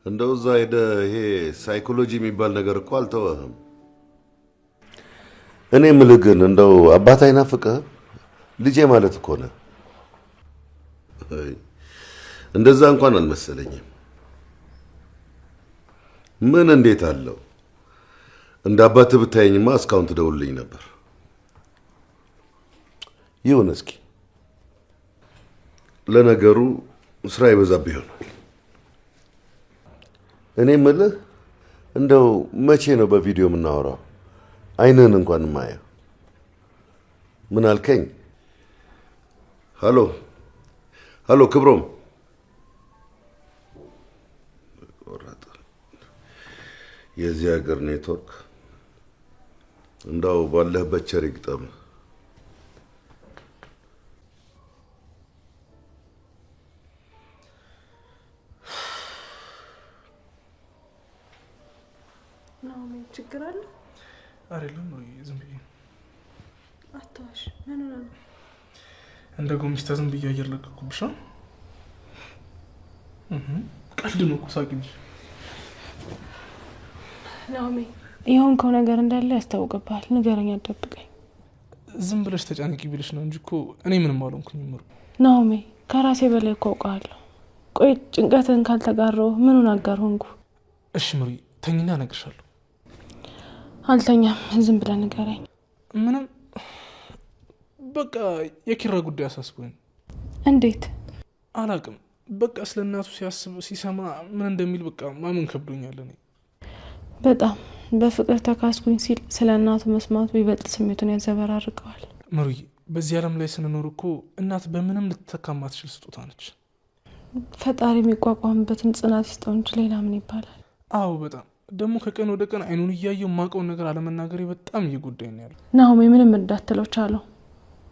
እንደው እዛ ሄደ ይሄ ሳይኮሎጂ የሚባል ነገር እኮ አልተወህም። እኔ የምልህ ግን እንደው አባት አይናፍቅህም? ልጄ ማለት እኮ ነህ። እንደዛ እንኳን አልመሰለኝም። ምን እንዴት አለው? እንደ አባትህ ብታየኝማ እስካሁን ትደውልልኝ ነበር። ይሁን እስኪ። ለነገሩ ስራ ይበዛብህ ይሆናል። እኔ የምልህ እንደው መቼ ነው በቪዲዮ የምናወራው? አይንህን እንኳን ማየው። ምን አልከኝ? ሃሎ ሃሎ፣ ክብሮም የዚህ ሀገር ኔትወርክ እንዳው ባለህበት ቸር ይግጠም። ነው ምን ችግር አለ? አይደለም ነው ዝም ብዬ አታሽ ምን ነው እንደ ጎሚስታ ዝም ብዬ አየር ለቀኩብሽ ነው። ቀልድ ነው እኮ ሳቂ እንጂ ናኦሚ የሆንከው ነገር እንዳለ ያስታውቅብሃል። ንገረኝ፣ አትደብቀኝ። ዝም ብለሽ ተጨንቂ ቢልሽ ነው እንጂ እኮ እኔ ምንም አልሆንኩኝ። ምሩ ናኦሚ ከራሴ በላይ እኮ አውቃለሁ። ቆይ ጭንቀትን ካልተጋራው ምኑን አጋር ሆንኩ? እሺ ምሩ ተኝና እነግርሻለሁ። አልተኛም፣ ዝም ብለህ ንገረኝ። ምንም በቃ የኪራ ጉዳይ አሳስቦኝ። እንዴት? አላቅም። በቃ ስለ እናቱ ሲያስብ ሲሰማ ምን እንደሚል በቃ ማመን ከብዶኛል። እኔ በጣም በፍቅር ተካስኩኝ ሲል ስለ እናቱ መስማቱ ይበልጥ ስሜቱን ያዘበራርቀዋል። ምሩዬ በዚህ ዓለም ላይ ስንኖር እኮ እናት በምንም ልትተካ ማትችል ስጦታ ነች። ፈጣሪ የሚቋቋምበትን ጽናት ይስጠው እንጂ ሌላ ምን ይባላል? አዎ በጣም ደግሞ ከቀን ወደ ቀን አይኑን እያየው ማውቀውን ነገር አለመናገሬ በጣም እየጎዳኝ ነው ያለው። ናኦሚ ምንም እንዳትለው ቻለው።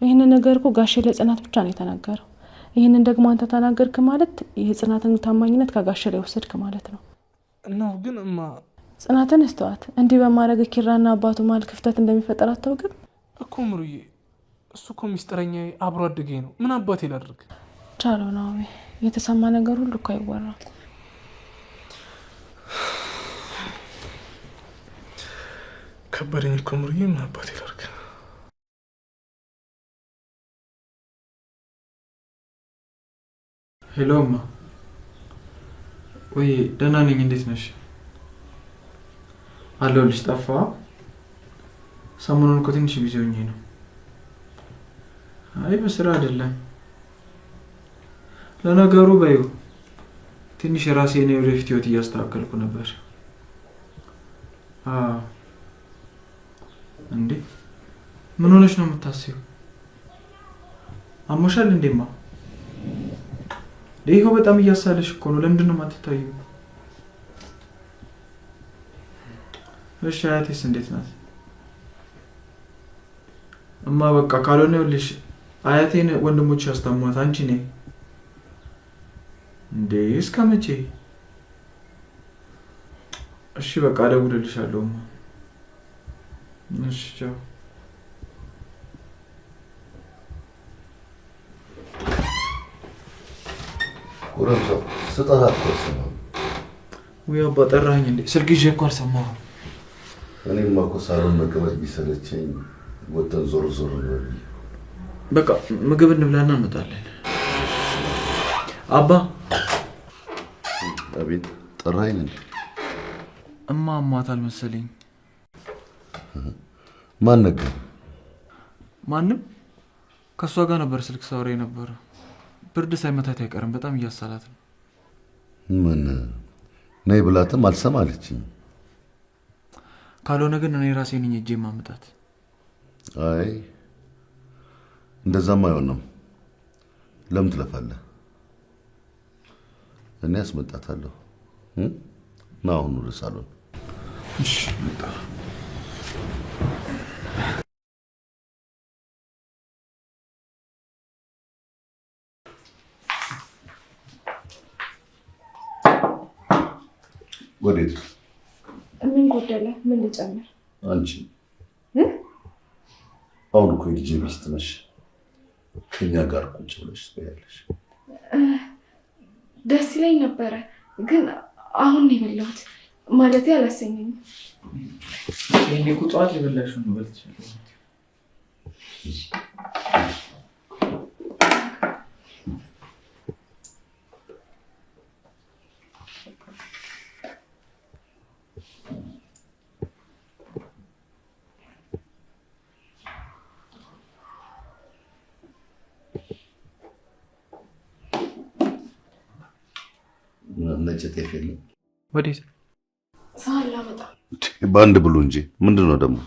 ይህንን ነገር እኮ ጋሼ ለጽናት ብቻ ነው የተናገረው። ይህንን ደግሞ አንተ ተናገርክ ማለት የጽናትን ታማኝነት ከጋሼ ላይ ወሰድክ ማለት ነው። ነው ግን እማ ጽናትን እስተዋት። እንዲህ በማድረግ ኪራና አባቱ መሀል ክፍተት እንደሚፈጠር አታውቅም እኮ ምሩዬ። እሱ እኮ ሚስጥረኛ አብሮ አድጌ ነው። ምን አባቴ ላድርግ? ቻለው ናኦሚ፣ የተሰማ ነገር ሁሉ እኮ አይወራም። ከበደኝ እኮ ምሩዬ፣ ምን አባቴ ላድርግ? ሄሎ እማ። ወይ ደህና ነኝ። እንዴት ነሽ? አለሁልሽ። ጠፋ? ሰሞኑን እኮ ትንሽ ቢዚ ሆኜ ነው። አይ በስራ አይደለም። ለነገሩ በይው ትንሽ የራሴን የወደፊት ህይወት እያስተካከልኩ ነበር። እንዴ ምን ሆነሽ ነው የምታስቢው? አሞሻል እንዴማ? ይሄው በጣም እያሳለሽ እኮ ነው። ለምንድን ነው የማትታዪው? እሺ አያቴስ እንዴት ናት? እማ በቃ ካልሆነ ይኸውልሽ አያቴን ወንድሞች ያስታሟት አንቺ ነኝ እንዴ? እስከ መቼ? እሺ በቃ እደውልልሻለሁ። እሺ ቻው። ወረምሳ ስጠራ አትሰማም? ወይ አባ ጠራኸኝ እንዴ? ስልክ ይዤ እኮ አልሰማሁም። እኔማ እኮ ሳሎን መቀመጥ ቢሰለቸኝ ወጥተን ዞር ዞር ነው። በቃ ምግብ እንብላና እንመጣለን። አባ። አቤት። ጠራኸኝ እንዴ? እማ አሟታል መሰለኝ። ማን ነገር? ማንም። ከሷ ጋር ነበር ስልክ ሳወራ ነበር። ብርድ ሳይመታት አይቀርም። በጣም እያሳላት ነው። ምን ነይ ብላትም አልሰማ አለችኝ። ካልሆነ ግን እኔ ራሴ ነኝ እጄ ማምጣት። አይ እንደዛም አይሆንም። ለምን ትለፋለህ? እኔ አስመጣታለሁ። ና አሁን ወደ ሳሎን። እሺ መጣ። ወዴት? ምን ጎደለ? ምን ልጨምር? አንቺ አሁን እኮ የልጄ ሚስት ነሽ። ከኛ ጋር ቁጭ ብለሽ ትበያለሽ። ደስ ይለኝ ነበረ፣ ግን አሁን ነው የበላሁት። ማለቴ አላሰኘኝም። ይሄኔ እኮ ጠዋት የበላሽውን ነው በልተሻል። ነጭ ጤፍ የለም? ወዴት? ሳህን ላመጣ። በአንድ ብሉ እንጂ ምንድን ነው ደግሞ?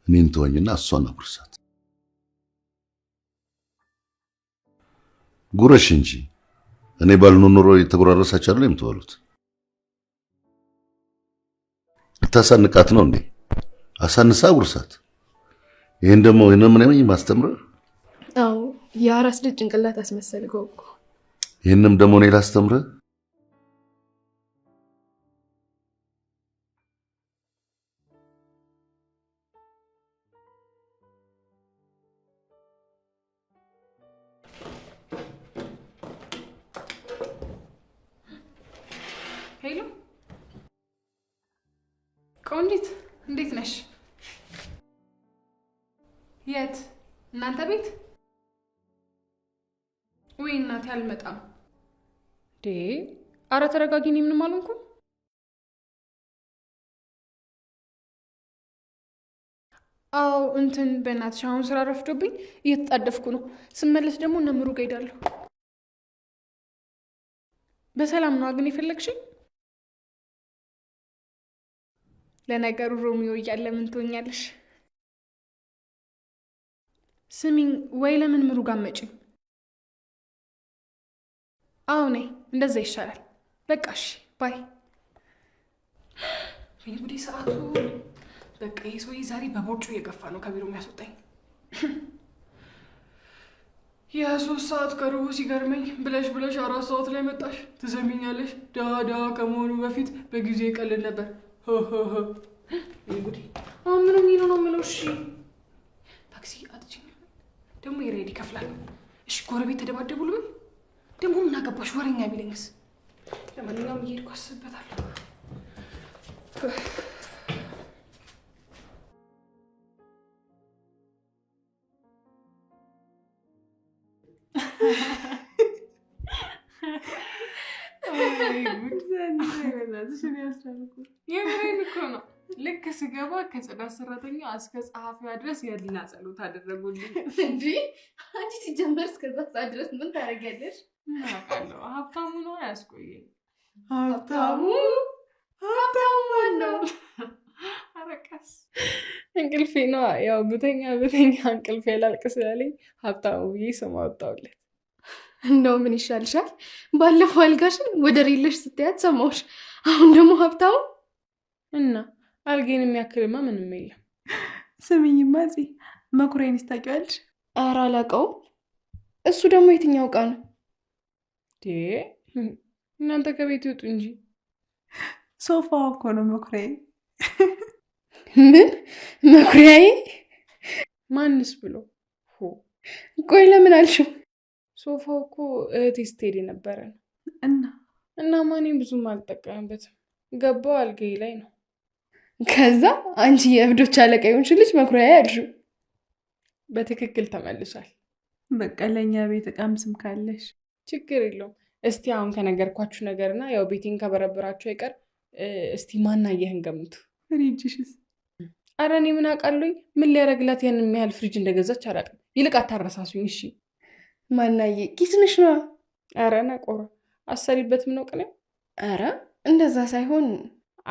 እኔን ተወኝና እሷን አጉርሳት። ጉረሽ እንጂ እኔ ባልኖር ኖሮ የተጎራረሳችሁ አይደል የምትበሉት? ልታሳንቃት ነው እንዴ? አሳንሳ አጉርሳት። ይሄን ደግሞ ምን ማስተምር? አዎ የአራስ ልጅ ጭንቅላት አስመሰልከው እኮ። ይሄንም ደግሞ እኔ ላስተምር? ሄሎ ቆንጂት፣ እንዴት ነሽ? የት? እናንተ ቤት? ወይ እናቴ አልመጣም። አረ ተረጋጊ፣ እኔ ምንም አልሆንኩም። አዎ እንትን በእናትሽ አሁን ስራ ረፍዶብኝ እየተጣደፍኩ ነው። ስመለስ ደግሞ እነ ምሩ ጋር እሄዳለሁ። በሰላም ነው ግን የፈለግሽኝ? ለነገሩ ሮሚዮ እያለ ምን ትሆኛለሽ? ስሚኝ፣ ወይ ለምን ምሩ ጋር መጪ? አዎ ነይ፣ እንደዛ ይሻላል። በቃ እሺ፣ ባይ። ወይኔ ጉዴ ሰዓቱ። በቃ ይሄ ሰውዬ ዛሬ በቦርጩ እየገፋ ነው ከቢሮ የሚያስወጣኝ። የ3 ሰዓት ከሩቡ ሲገርመኝ ብለሽ 4 ሰዓት ላይ መጣሽ። ትሰሚኛለሽ? ዳዳ ከመሆኑ በፊት በጊዜ ይቀልል ነበር። ጉዴ አሁን ምንም ይኖ ነው የምለው። እሺ ታክሲ አጥቼ ደግሞ የሬዲ ይከፍላል። እሺ ጎረቤት ተደባደቡ ልበል? ደግሞ ምን አገባሽ ወሬኛ ቢለኝስ? ለማንኛውም እየሄድኩ አስብበታለሁ። የምሬን እኮ ነው። ልክ ስገባ ከጽዳት ሰራተኛ እስከ ጸሐፊዋ ድረስ የህሊና ጸሎት አደረጉልኝ። እንዲ አንቺ ሲጀመር እስከዛ ሰዓት ድረስ ምን ታደርጊያለሽ? አውቃለሁ። ሀብታሙ ነው ያስቆየኝ። ሀብታሙ ማን ነው? አረቀስ እንቅልፌ ነው። ያው ብተኛ እንቅልፌ ላልቅስ ያለኝ ሀብታሙ ብዬ ስም አወጣሁለት። እንደው ምን ይሻልሻል? ባለፈው አልጋሽን ወደር የለሽ ስትያት ሰማሁሽ። አሁን ደግሞ ሀብታሙ እና አልጌን የሚያክልማ ምንም የለም። ስሚኝማ እዚህ መኩሪያዬን ታውቂዋለሽ? ኧረ አላውቀውም። እሱ ደግሞ የትኛው ዕቃ ነው? እናንተ ከቤት ይውጡ እንጂ። ሶፋው እኮ ነው መኩሪያዬ። ምን መኩሪያዬ? ማንስ ብሎ? ቆይ ለምን አልሽው? ሶፋው እኮ እህቴ ስትሄድ የነበረ ነው እና ማንም ብዙም አልጠቀምበትም። ገባው አልጋዬ ላይ ነው። ከዛ አንቺ የእብዶች አለቃ የሆንሽ ልጅ መኩሪያዬ አልሽው። በትክክል ተመልሷል። በቃ ለእኛ ቤት ዕቃም ስም ካለሽ ችግር የለውም። እስቲ አሁን ከነገርኳችሁ ነገርና ያው ቤቴን ከበረበራችሁ አይቀር እስቲ ማናየህን ገምቱ። ፍሪጅሽስ? አረ እኔ ምን አውቃለሁኝ? ምን ሊያደርግላት ያንን የሚያህል ፍሪጅ እንደገዛች አላውቅም። ይልቅ አታረሳሱኝ እሺ። ማናየ ኪስንሽ ነው? አረ ነቆረ አሰሪበትም ነው ቅኔው። አረ እንደዛ ሳይሆን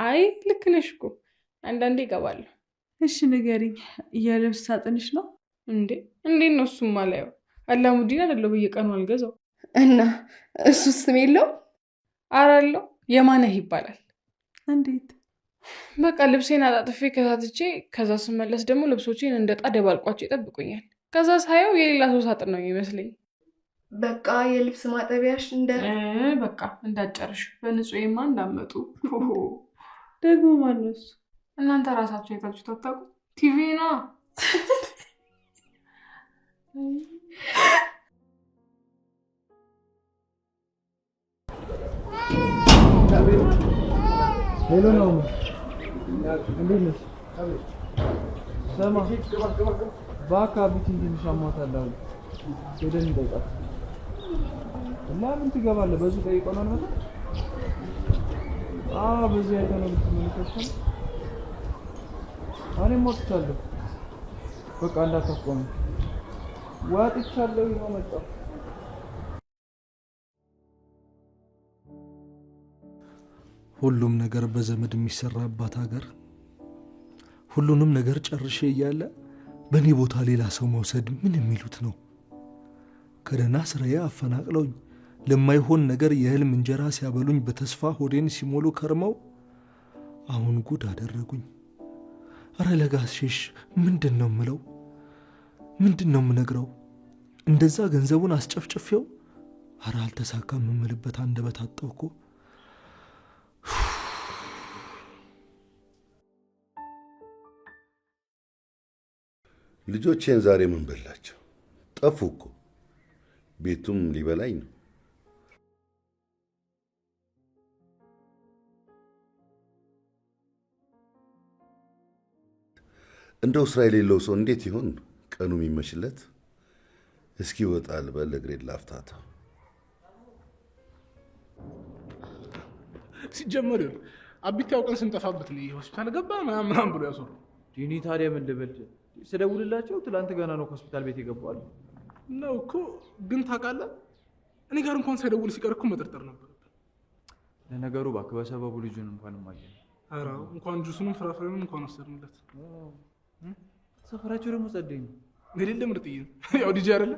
አይ ልክ ነሽ እኮ አንዳንዴ ይገባለሁ። እሺ ንገሪኝ። የልብስ ሳጥንሽ ነው እንዴ? እንዴት ነው እሱም አላየው? አላሙዲን አይደለው በየቀኑ አልገዛው እና እሱ ስም የለው? አረ አለው። የማነህ ይባላል። እንዴት? በቃ ልብሴን አጣጥፌ ከታትቼ ከዛ ስመለስ ደግሞ ልብሶቼን እንደጣ ደባልቋቸው ይጠብቁኛል። ከዛ ሳየው የሌላ ሰው ሳጥን ነው የሚመስለኝ። በቃ የልብስ ማጠቢያሽ በቃ እንዳጨርሽ በንጹህማ እንዳመጡ። ደግሞ ማነው እሱ? እናንተ ራሳችሁ የታችሁ ታታቁ? ቲቪ ነው። ሄሎ ነው። እንዴት ነሽ? ሰማ በአካባቢ ትንሽ አሟታል አሉ። ሄደን እንጠይቃት። ለምን ትገባለህ? በዚህ ጠይቀው ነው ማለት? በዚህ አይተህ ነው የምትመለከተው? እኔም ወጥቻለሁ። በቃ እንዳታስቆም። ወጥቻለሁ ነው መጣሁ። ሁሉም ነገር በዘመድ የሚሰራባት ሀገር፣ ሁሉንም ነገር ጨርሼ እያለ በእኔ ቦታ ሌላ ሰው መውሰድ ምን የሚሉት ነው? ከደህና ስራዬ አፈናቅለውኝ ለማይሆን ነገር የህልም እንጀራ ሲያበሉኝ በተስፋ ሆዴን ሲሞሉ ከርመው አሁን ጉድ አደረጉኝ። አረ ለጋሼሽ ምንድን ነው ምለው? ምንድን ነው ምነግረው? እንደዛ ገንዘቡን አስጨፍጭፌው አረ አልተሳካም የምልበት አንደበት አጣሁ እኮ። ልጆቼን ዛሬ ምን በላቸው? ጠፉ እኮ። ቤቱም ሊበላኝ ነው። እንደው ስራ የሌለው ሰው እንዴት ይሆን ቀኑ የሚመሽለት? እስኪ ወጣ ልበል፣ እግሬን ላፍታታ። ሲጀመር አቢት ያውቀን ስንጠፋበት ነው ሆስፒታል ገባ ምናምን ብሎ ያሰሩ። ዲኒ ታዲያ ምን ልበል? ስደውልላቸው ትላንት ገና ነው ሆስፒታል ቤት ይገባዋል ነው እኮ። ግን ታውቃለህ እኔ ጋር እንኳን ሳይደውል ሲቀር እኮ መጠርጠር ነበረብን። ለነገሩ እባክህ በሰበቡ ልጁን እንኳን ማየን። ኧረ እንኳን ጁሱንም ፍራፍሬንም እንኳን ወሰድንለት። ሰፈራቸው ደግሞ ጸደኝ ነው። የሌለ ምርጥዬ ያው ዲጂ አይደለ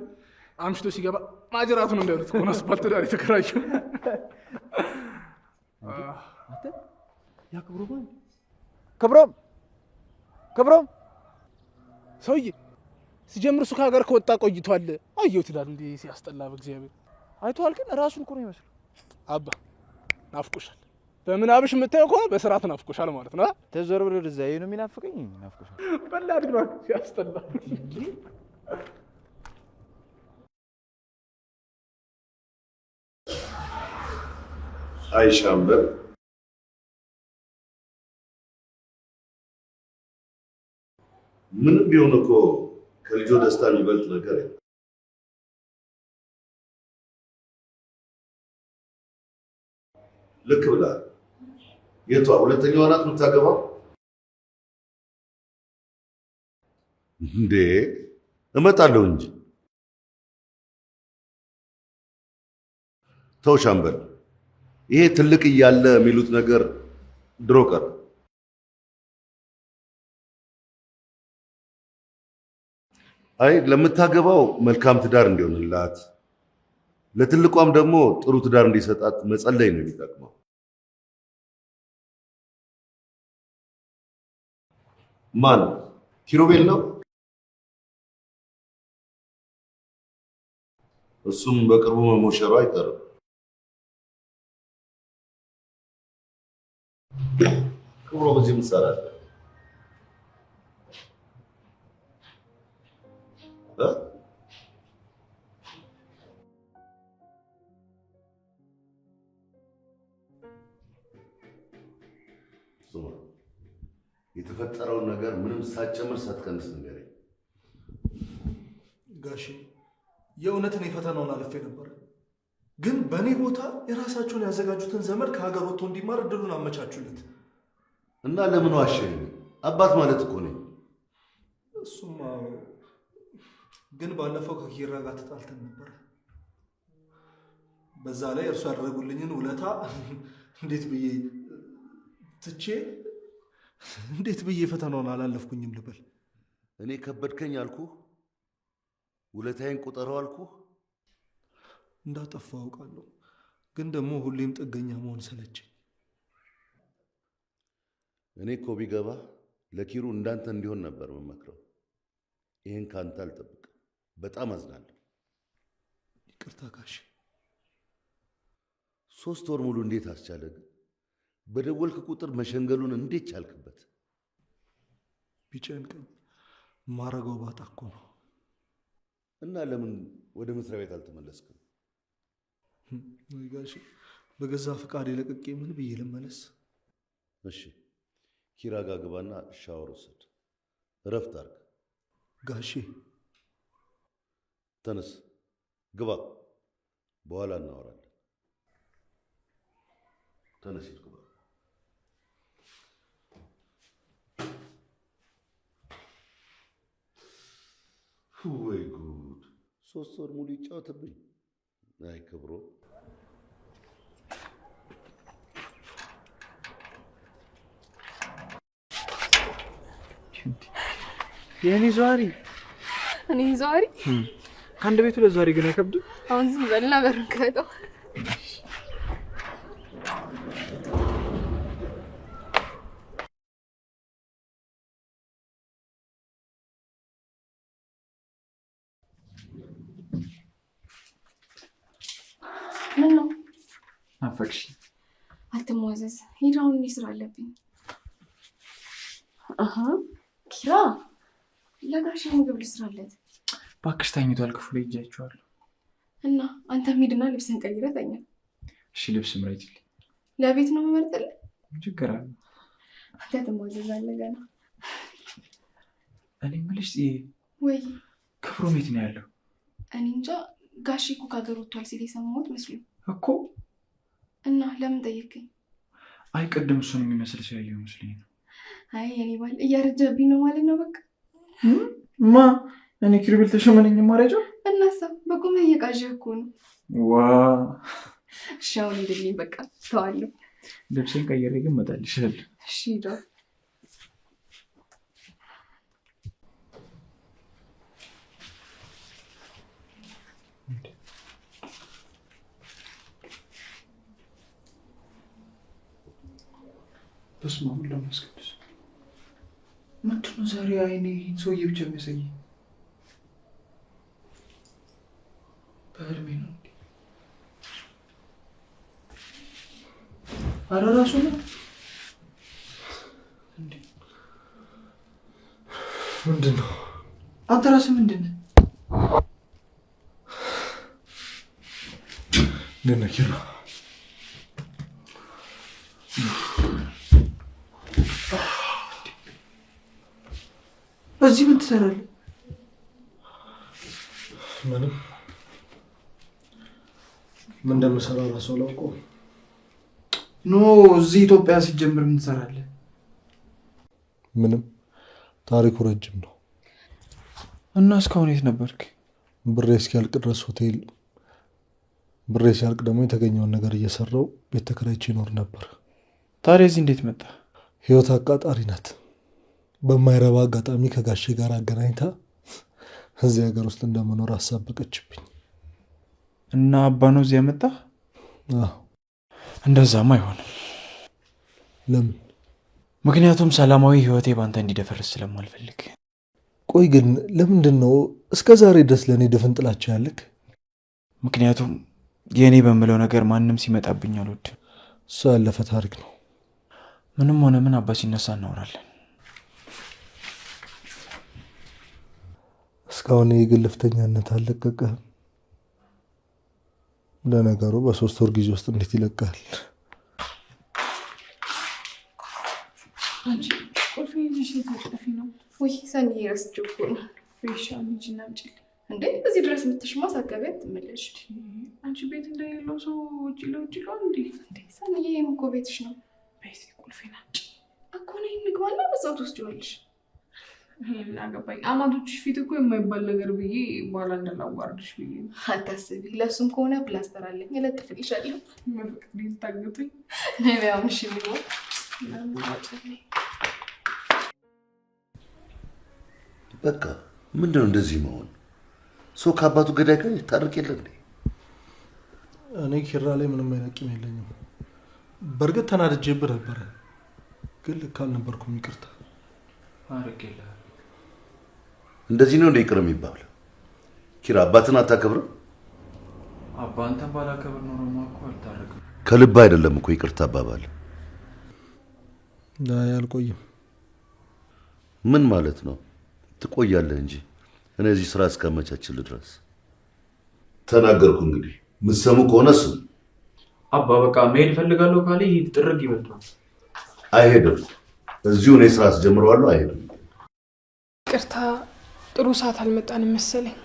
አምሽቶ ሲገባ ማጅራቱን እንዳሉት ከሆነ አስፓልት ዳር የተከራየው አንተ ያ ክብሮም ሰውዬ ሲጀምር እሱ ከሀገር ከወጣ ቆይቷል። አየሁት ይላል እንዴ ሲያስጠላ በእግዚአብሔር። አይተዋል ግን ራሱን እኮ ነው ይመስል። አባ ናፍቆሻል። በምናብሽ የምታየው ከሆነ በስርዓት ናፍቆሻል ማለት ነው። ተዞር ብሎ ወደዛ ይሄ ነው የሚናፍቀኝ። ናፍቆሻል በላ አድግባ ሲያስጠላ። አይሻምበር ምንም ቢሆን እኮ ከልጆ ደስታ የሚበልጥ ነገር የለም። ልክ ብላ የቷ ሁለተኛዋ ናት የምታገባው እንዴ? እመጣለሁ እንጂ ተው ሻምበል፣ ይሄ ትልቅ እያለ የሚሉት ነገር ድሮ ቀረ። አይ ለምታገባው መልካም ትዳር እንዲሆንላት ለትልቋም ደግሞ ጥሩ ትዳር እንዲሰጣት መጸለይ ነው የሚጠቅመው። ማን ኪሩቤል ነው? እሱም በቅርቡ መሞሸሩ አይቀርም። ክብሮ በዚህ ምሳሌ የተፈጠረውን ነገር ምንም ሳትጨምር ሳትቀንስ ንገረኝ። ጋሼ የእውነትን የፈተናውን አልፌ ነበር፣ ግን በእኔ ቦታ የራሳቸውን ያዘጋጁትን ዘመድ ከሀገር ወጥቶ እንዲማር እድሉን አመቻቹለት እና ለምን ዋሸኝ? አባት ማለት እኮ ነኝ። እሱማ ግን ባለፈው ከኪራ ጋር ተጣልተን ነበር። በዛ ላይ እርሱ ያደረጉልኝን ውለታ እንዴት ብዬ ትቼ እንዴት ብዬ ፈተናውን አላለፍኩኝም ልበል? እኔ ከበድከኝ አልኩህ? ውለታዬን ቁጠረው አልኩህ? እንዳጠፋው አውቃለሁ፣ ግን ደግሞ ሁሌም ጥገኛ መሆን ሰለቸኝ። እኔ እኮ ቢገባ ለኪሩ እንዳንተ እንዲሆን ነበር መመክረው። ይህን ካንተ አልጠብቅም። በጣም አዝናለሁ። ይቅርታ ጋሼ። 3 ወር ሙሉ እንዴት አስቻለ ግን? በደወልክ ቁጥር መሸንገሉን እንዴት ቻልክበት? ቢጨንቀኝ ማረገው ባጣ እኮ ነው። እና ለምን ወደ መስሪያ ቤት አልተመለስክም? ወይ ጋሼ በገዛ ፈቃድ ለቅቄ ምን ብዬ ልመለስ? እሺ ኪራ ጋር ግባና ሻወር ውሰድ፣ እረፍት አድርግ። ጋሼ ተነስ ግባ፣ በኋላ እናወራለን። ተነስ ሂድ ግባ። ወይ ጉድ! 3 ወር ሙሉ ይጫወትብኝ። አይ ክብሮ የኔ ዛሬ እኔ ዛሬ ከአንድ ቤቱ ለዛሬ ግን አይከብድም። አሁን ዝም በልና በሩን ክፈተው። ምን ነው አፈቅሽ? አትሟዘዝ። ሂድ አሁን እኔ ስራ አለብኝ። ኪራ ለጋሽ ምግብ ልስራለት። እባክሽ ተኝቷል፣ ክፍሉ ሄጃችኋለሁ። እና አንተም ሂድና ልብስን ቀይረህ ተኛ። እሺ ልብስ ምረጭልኝ። ለቤት ነው የምመርጥልህ። ችግር አለ? አንተ ትሟዘዛለህ ገና። እኔ የምልሽ ወይ ክፍሉ የት ነው ያለው? እኔ እንጃ። ጋሼ እኮ ከሀገር ወጥቷል ሲል የሰማሁት መስሎኝ እኮ። እና ለምን ጠየቅኝ? አይ ቅድም እሱን የሚመስል ሰው ያየው መስሎኝ ነው። አይ የኔ ባል እያረጀብኝ ነው ማለት ነው። በቃ ማ እኔ ኪሩቤል ተሾመነኝ ማረጃ። እናሳ በቁም እየቃዠህ እኮ ነው። ዋ እሺ አሁን ሂድልኝ በቃ ተዋለሁ። ልብሴን ቀይሬ ግን እመጣልሻለሁ። እሺ ሂድ። በስመ አብ ወወልድ ወመንፈስ ቅዱስ። ምንድን ነው ዛሬ አይኔ ሰውዬ ብቻ የሚያሳይ? በህልሜ ነው እንዴ? ኧረ እራሱ ነው እንዴ? ምንድን ነው አንተ ራስህ ምንድን ነህ? እንደነ ኪራ እዚህ ምን ትሰራለህ? ምንም ምን እንደምሰራ እራሱ አላውቀውም። ኖ እዚህ ኢትዮጵያ ሲጀምር ምን ትሰራለህ? ምንም ታሪኩ ረጅም ነው። እና እስካሁን የት ነበርክ? ብሬ እስኪያልቅ ድረስ ሆቴል፣ ብሬ ሲያልቅ ደግሞ የተገኘውን ነገር እየሰራው ቤት ተከራይቼ ይኖር ነበር። ታዲያ እዚህ እንዴት መጣ? ህይወት አቃጣሪ ናት። በማይረባ አጋጣሚ ከጋሼ ጋር አገናኝታ እዚህ ሀገር ውስጥ እንደመኖር አሳበቀችብኝ። እና አባ ነው እዚህ ያመጣ? እንደዛም አይሆንም። ለምን? ምክንያቱም ሰላማዊ ህይወቴ ባንተ እንዲደፈርስ ስለማልፈልግ። ቆይ ግን ለምንድን ነው እስከ ዛሬ ድረስ ለእኔ ድፍን ጥላቻ ያለክ? ምክንያቱም የእኔ በምለው ነገር ማንም ሲመጣብኝ አልወድም። እሱ ያለፈ ታሪክ ነው። ምንም ሆነ ምን አባ ሲነሳ እናወራለን። እስካሁን የግልፍተኛነት አልለቀቀህም። ለነገሩ በ3 ወር ጊዜ ውስጥ እንዴት ይለቃል? አንቺ ቁልፍ ይዘሽ ልትጠፊ ነው ወይ? ሰኒ ረስቼው እኮ ነው። ፌሻል ልጅ እናምጪልኝ። እንዴ እዚህ ድረስ የምትሽማ ሳትገቢ አትመለሽ። አንቺ ቤት እንደሌለው ሰው ውጭ ለውጭ ነው እንዴ? ሰኒ ይሄም እኮ ቤትሽ ነው። በይሴ ቁልፍ ናጭ እኮ ነው። እንግባና በዛው ትወስጂዋለሽ። ይሄን አገባኝ። አማቶችሽ ፊት እኮ የማይባል ነገር ብዬ በኋላ እንዳላዋርድሽ ብዬ ነው። አታስቢ። ለሱም ከሆነ ፕላስተር አለኝ እለጥፍልሻለሁ። በፍቅር ታገቱኝ ነቢያ ምሽ ነው። በቃ ምንድነው እንደዚህ መሆን? ሰው ከአባቱ ገዳይ ጋር ይታረቅ የለ እንዴ? እኔ ኪራ ላይ ምንም አይነት ቂም የለኝም። በእርግጥ ተናድጄብህ ነበረ፣ ግን ልክ አልነበርኩም። ይቅርታ አረጋለሁ። እንደዚህ ነው እንደ ይቅር የሚባለው? ኪራ አባትን አታከብርም? አባ አንተን ባላከብር ኖሮማ እኮ አልታረቅም። ከልብ አይደለም እኮ ይቅርታ አባባል። አልቆይም። ምን ማለት ነው? ትቆያለህ እንጂ እኔ እዚህ ስራ እስካመቻችልህ ድረስ። ተናገርኩ እንግዲህ የምትሰሙ ከሆነ ስሙ። አባ በቃ መሄድ እፈልጋለሁ ካለ ይሄድ፣ ጥርግ ይበልቷል። አይሄድም። እዚሁ እኔ ስራ አስጀምረዋለሁ። አይሄድም። ይቅርታ፣ ጥሩ ሰዓት አልመጣንም መሰለኝ።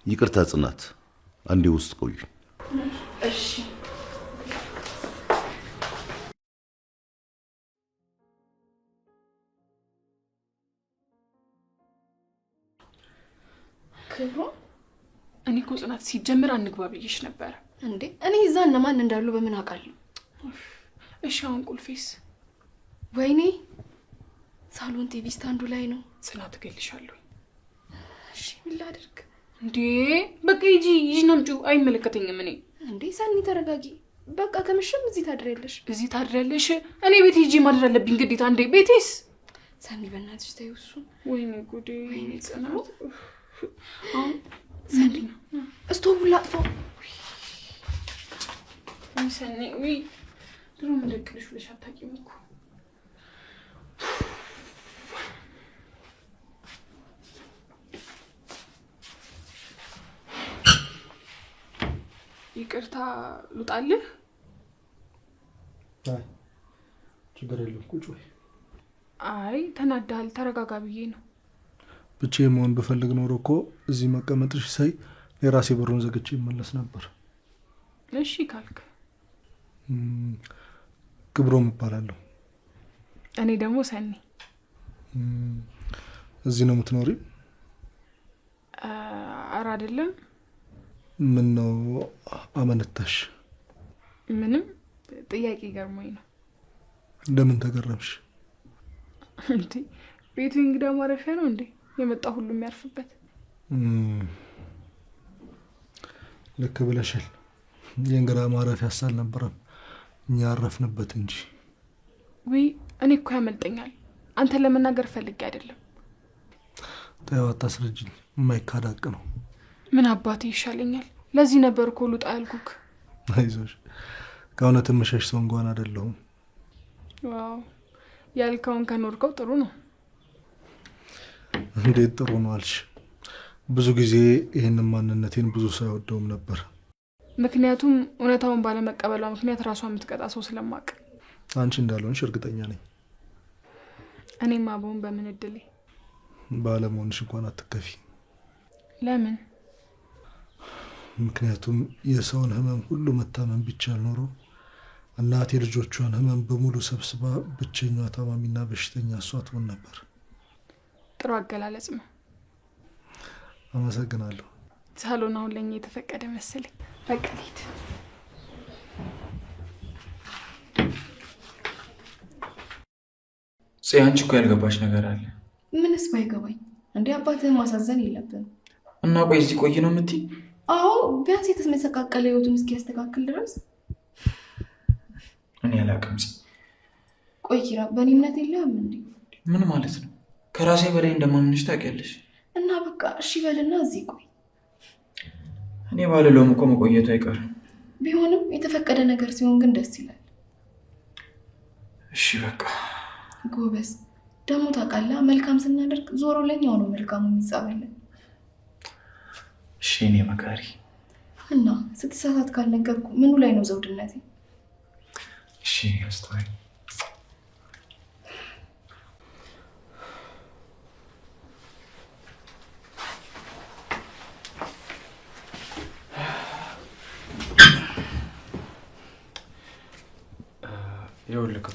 ይቅርታ ጽናት፣ አንዴ ውስጥ ቆዩ። እሺ። ክብሮ፣ እኔ እኮ ጽናት ሲጀምር አንግባ ብዬሽ ነበረ። እንዴ እኔ እዛ እነማን እንዳሉ በምን አውቃለሁ? እሺ አሁን ቁልፌስ? ወይኔ ሳሎን ቲቪ ስታንዱ ላይ ነው። ጽናት እገልሻለሁ። እሺ ምን ላድርግ? እንዴ በቃ ሂጂ ይዤ ነው የምጪው። አይመለከተኝም። እኔ እንዴ ሰኒ ተረጋጊ። በቃ ከምሽም እዚህ ታድሪያለሽ። እዚህ ታድሪያለሽ? እኔ ቤት ሂጂ ማድር አለብኝ ግዴታ። እንዴ ቤቴስ? ሰኒ በእናትሽ ተይው እሱን። ወይኔ ጉዴ ጽናት። ሰኒ እስቶቡን ላጥፋው። ሰኒ ወይ ድሮ ምንደቅልሽ ብለሽ አታውቂም እኮ። ይቅርታ ልውጣልህ? አይ ችግር የለም ቁጭ በይ። አይ ተናዳል፣ ተረጋጋ ብዬ ነው። ብቻዬን መሆን ብፈልግ ኖሮ እኮ እዚህ መቀመጥሽ ሳይ የራሴ በሩን ዘግቼ ይመለስ ነበር። እሺ ካልክ። ክብሮም እባላለሁ። እኔ ደግሞ ሰኒ። እዚህ ነው የምትኖሪ? ኧረ አይደለም። ምን ነው አመነታሽ? ምንም፣ ጥያቄ ገርሞኝ ነው። ለምን ተገረምሽ? እንዴ ቤቱ እንግዳ ማረፊያ ነው እንዴ? የመጣ ሁሉ የሚያርፍበት። ልክ ብለሻል። የእንግዳ ማረፊያ አልነበረም፣ እኛ ያረፍንበት እንጂ። ወይ እኔ እኮ ያመልጠኛል። አንተ ለመናገር ፈልጌ አይደለም። ተይው አታስረጅኝ፣ የማይካድ ሀቅ ነው። ምን አባቴ ይሻለኛል። ለዚህ ነበር እኮ ልውጣ ያልኩክ። አይዞሽ፣ ከእውነትም መሸሽ ሰው እንኳን አይደለሁም። ዋው ያልከውን ከኖርከው ጥሩ ነው። እንዴት ጥሩ ነው አልሽ? ብዙ ጊዜ ይህንን ማንነቴን ብዙ ሰው አይወደውም ነበር። ምክንያቱም እውነታውን ባለመቀበሏ ምክንያት ራሷ የምትቀጣ ሰው ስለማቅ። አንቺ እንዳልሆንሽ እርግጠኛ ነኝ። እኔማ በሆን በምን እድሌ። ባለመሆንሽ እንኳን አትከፊ። ለምን? ምክንያቱም የሰውን ህመም ሁሉ መታመን ቢቻል ኖሮ እናቴ ልጆቿን ህመም በሙሉ ሰብስባ ብቸኛዋ ታማሚና በሽተኛ እሷ ትሆን ነበር። ጥሩ አገላለጽ ነው። አመሰግናለሁ። ሳሎን አሁን ለኛ የተፈቀደ መሰለኝ። በቃ ልሂድ። አንቺ እኮ ያልገባሽ ነገር አለ። ምንስ ባይገባኝ? እንዴ አባትህን ማሳዘን የለብንም። እና ቆይ እዚህ ቆይ ነው የምትይ? አዎ ቢያንስ የተመሰቃቀለ ህይወቱን እስኪያስተካክል ድረስ። እኔ አላውቅም። ቆይ ኪራ፣ በእኔ እምነት የለህም እንዴ? ምን ማለት ነው? ከራሴ በላይ እንደማምንሽ ታውቂያለሽ። እና በቃ እሺ በልና እዚህ ቆይ። እኔ ባልለውም እኮ መቆየቱ አይቀርም። ቢሆንም የተፈቀደ ነገር ሲሆን ግን ደስ ይላል። እሺ በቃ ጎበዝ። ደግሞ ታውቃለህ፣ መልካም ስናደርግ ዞሮ ለኛው ነው መልካሙ የሚጻበልን። እሺ እኔ መካሪ። እና ስትሳሳት ካልነገርኩ ምኑ ላይ ነው ዘውድነቴ? እሺ አስተዋይ።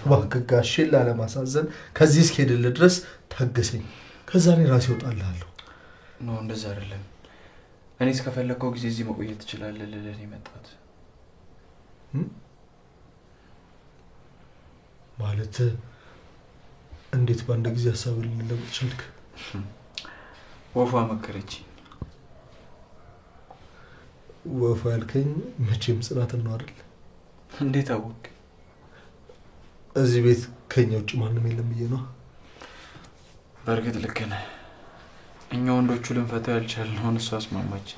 እባክህ ጋሼን ላለማሳዘን ከዚህ እስክሄድልህ ድረስ ታገሰኝ። ከዛ እኔ ራሴ እወጣልሃለሁ። ኖ እንደዛ አይደለም። እኔ እስከፈለግከው ጊዜ እዚህ መቆየት ትችላለህ ልልህ ነው የመጣሁት። ማለት እንዴት በአንድ ጊዜ ሀሳብ ልንለውጥ ቻልክ? ወፏ መከረችኝ። ወፏ ያልከኝ መቼም ጽናትን ነው አይደል? እንዴት አወቅ? እዚህ ቤት ከኛ ውጭ ማንም የለም ብዬ ነው። በእርግጥ ልክ ነህ። እኛ ወንዶቹ ልንፈታው ያልቻልነውን እሷ አስማማች።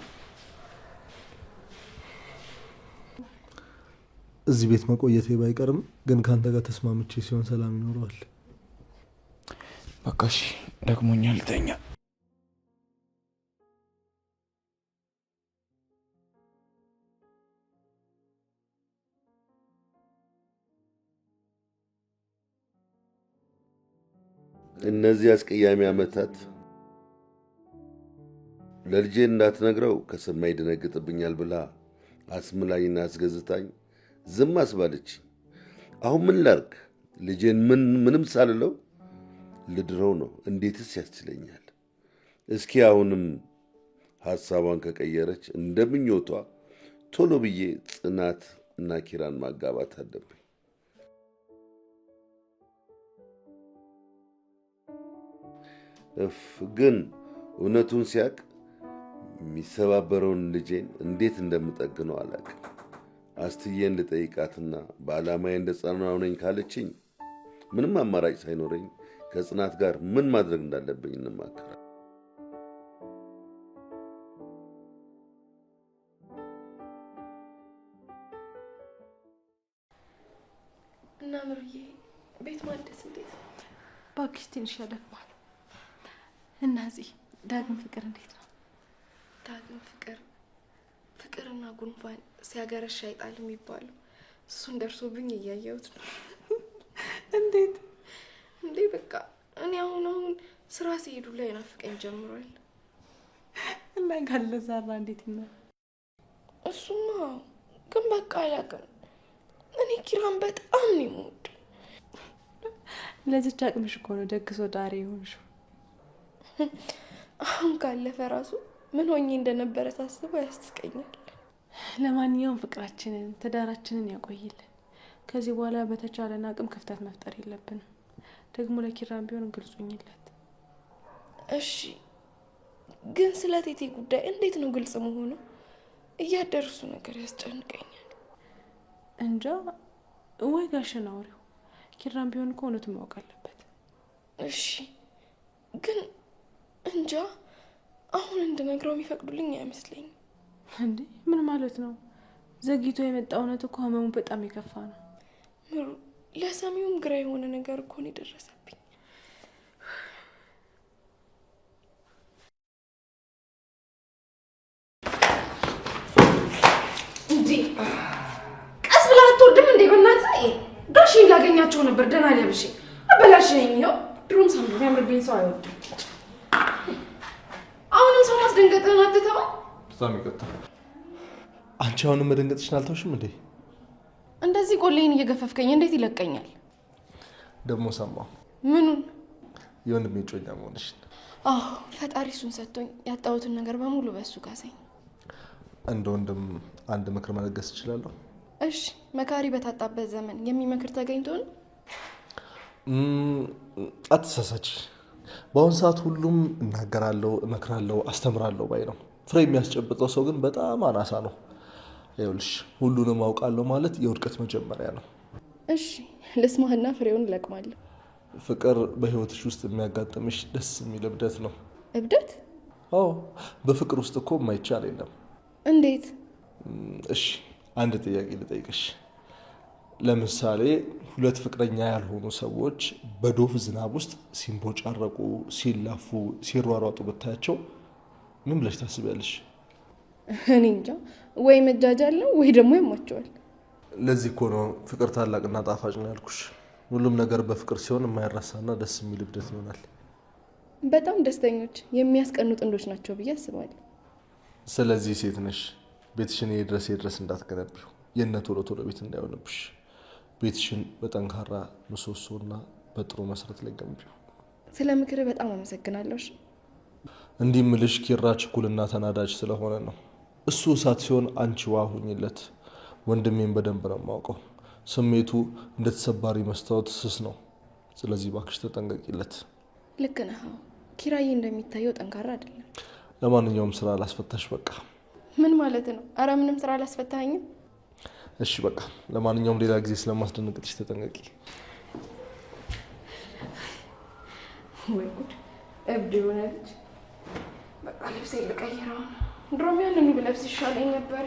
እዚህ ቤት መቆየቴ ባይቀርም ግን ከአንተ ጋር ተስማምቼ ሲሆን ሰላም ይኖረዋል። በቃ እሺ፣ ደክሞኛል፣ ልተኛ። እነዚህ አስቀያሚ ዓመታት ለልጄ እንዳትነግረው ከሰማ ይደነግጥብኛል ብላ አስምላኝና አስገዝታኝ ዝም አስባለች። አሁን ምን ላርግ? ልጄን ምንም ሳልለው ልድረው ነው? እንዴትስ ያስችለኛል? እስኪ አሁንም ሐሳቧን ከቀየረች እንደምኞቷ ቶሎ ብዬ ጽናት እና ኪራን ማጋባት አለብኝ። ግን እውነቱን ሲያቅ የሚሰባበረውን ልጄን እንዴት እንደምጠግነው አላውቅም። አስትዬን ልጠይቃትና በዓላማዬ እንደጸናው ነኝ ካለችኝ ምንም አማራጭ ሳይኖረኝ ከጽናት ጋር ምን ማድረግ እንዳለብኝ እንማከራለን። እና ምሩዬ ቤት ማደስ እንዴት ነው? እባክሽ ትንሽ ያደክማል። እና እዚህ ዳግም ፍቅር እንዴት ነው? ዳግም ፍቅርና ጉንፋን ሲያገረሽ አይጣል የሚባለው እሱን ደርሶብኝ እያየሁት ነው። እንዴት እንዴ? በቃ እኔ አሁን ስራ ሲሄዱ ላይ ናፍቀኝ ጀምሯል። እና ካለ ዛራ እንዴት ነው? እሱማ ግን በቃ አላውቅም። እኔ ኪራን በጣም ነው የምወደው። ለዚች አቅምሽ እኮ ነው ደግሶ ዳሬ የሆንሽው። አሁን ካለፈ ራሱ ምን ሆኜ እንደነበረ ሳስበው ያስቀኛል። ለማንኛውም ፍቅራችንን ትዳራችንን ያቆይልን። ከዚህ በኋላ በተቻለን አቅም ክፍተት መፍጠር የለብንም። ደግሞ ለኪራም ቢሆን ግልጹኝለት። እሺ፣ ግን ስለ ቴቴ ጉዳይ እንዴት ነው ግልጽ መሆኑ? እያደረሱ ነገር ያስጨንቀኛል። እንጃ፣ ወይ ጋሽን አውሪው። ኪራም ቢሆን እኮ እውነቱን ማወቅ አለበት። እሺ፣ ግን እንጃ አሁን እንድነግረው የሚፈቅዱልኝ አይመስለኝም። እንዴ ምን ማለት ነው? ዘግይቶ የመጣ እውነት እኮ ህመሙ በጣም የከፋ ነው። ምሩ፣ ለሰሚውም ግራ የሆነ ነገር እኮ ነው የደረሰብኝ። እንዴ ቀስ ብላ አትወርድም እንዴ? በእናትህ ጋሽን ላገኛቸው ነበር ደህና ለብሼ አበላሽኝ። ነው ድሮም ሰው የሚያምርብኝ ሰው አይወድም። አሁንም ሰው ማስደንገጥህን አትተው። በጣም ይቀጥል። አንቺ አሁንም መደንገጥሽን አልተውሽም እንዴ? እንደዚህ ቆሌን እየገፈፍከኝ እንዴት ይለቀኛል? ደግሞ ሰማሁ። ምኑን? የወንድሜ እጮኛ መሆንሽን። አዎ ፈጣሪ እሱን ሰጥቶኝ ያጣሁትን ነገር በሙሉ በእሱ ካሰኝ። እንደ ወንድም አንድ ምክር መለገስ እችላለሁ? እሺ፣ መካሪ በታጣበት ዘመን የሚመክር ተገኝቶ ነው? አትሳሳች። በአሁን ሰዓት ሁሉም እናገራለሁ፣ እመክራለሁ፣ አስተምራለሁ ባይ ነው። ፍሬ የሚያስጨብጠው ሰው ግን በጣም አናሳ ነው። ይኸውልሽ ሁሉንም አውቃለሁ ማለት የውድቀት መጀመሪያ ነው። እሺ ልስማህና ፍሬውን እለቅማለሁ። ፍቅር በህይወትሽ ውስጥ የሚያጋጥምሽ ደስ የሚል እብደት ነው። እብደት? አዎ፣ በፍቅር ውስጥ እኮ የማይቻል የለም። እንዴት? እሺ አንድ ጥያቄ ልጠይቅሽ። ለምሳሌ ሁለት ፍቅረኛ ያልሆኑ ሰዎች በዶፍ ዝናብ ውስጥ ሲንቦጫረቁ፣ ሲላፉ፣ ሲሯሯጡ ብታያቸው ምን ብለሽ ታስቢያለሽ? እኔ እንጃ፣ ወይ መጃጃል ነው ወይ ደግሞ ያማቸዋል። ለዚህ እኮ ነው ፍቅር ታላቅና ጣፋጭ ነው ያልኩሽ። ሁሉም ነገር በፍቅር ሲሆን የማይረሳና ደስ የሚል እብደት ይሆናል። በጣም ደስተኞች የሚያስቀኑ ጥንዶች ናቸው ብዬ አስባለሁ። ስለዚህ ሴት ነሽ፣ ቤትሽን የድረስ እንዳትገነቢው፣ የእነ ቶሎ ቶሎ ቤት እንዳይሆንብሽ። ቤትሽን በጠንካራ ምሰሶና በጥሩ መሰረት ላይ ገንቢው። ስለ ምክር በጣም አመሰግናለሁ። እንዲህ ምልሽ ኪራ ችኩልና ተናዳጅ ስለሆነ ነው። እሱ እሳት ሲሆን አንቺ ውሃ ሁኝለት። ወንድሜን በደንብ ነው የማውቀው። ስሜቱ እንደተሰባሪ መስታወት ስስ ነው። ስለዚህ እባክሽ ተጠንቀቂለት። ልክ ነህ። ኪራዬ እንደሚታየው ጠንካራ አይደለም። ለማንኛውም ስራ ላስፈታሽ። በቃ ምን ማለት ነው? አረ ምንም ስራ አላስፈታኝም። እሺ በቃ ለማንኛውም ሌላ ጊዜ ስለማስደነግጥሽ ተጠንቀቂ። ወይ ጉድ! እብድ የሆነ ልጅ። በቃ ልብሴ ልቀይረው። ድሮም ያንኑ ብለብስ ይሻለኝ ነበር።